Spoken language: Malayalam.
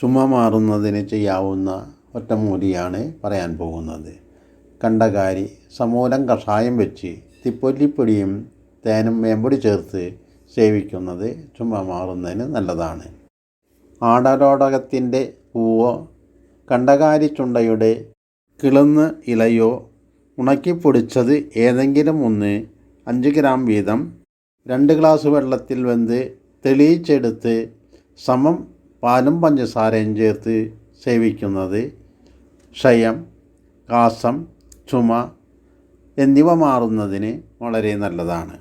ചുമ മാറുന്നതിന് ചെയ്യാവുന്ന ഒറ്റമൂലിയാണ് പറയാൻ പോകുന്നത്. കണ്ടകാരി സമൂലം കഷായം വെച്ച് തിപ്പൊല്ലിപ്പൊടിയും തേനും വേമ്പൊടി ചേർത്ത് സേവിക്കുന്നത് ചുമ മാറുന്നതിന് നല്ലതാണ്. ആടലോടകത്തിൻ്റെ പൂവോ കണ്ടകാരി ചുണ്ടയുടെ കിളുന്ന് ഇലയോ ഉണക്കിപ്പൊടിച്ചത് ഏതെങ്കിലും ഒന്ന് 5 ഗ്രാം വീതം 2 ഗ്ലാസ് വെള്ളത്തിൽ വെന്ത് തെളിയിച്ചെടുത്ത് സമം പാലും പഞ്ചസാരയും ചേർത്ത് സേവിക്കുന്നത് ക്ഷയം, കാസം, ചുമ എന്നിവ മാറുന്നതിന് വളരെ നല്ലതാണ്.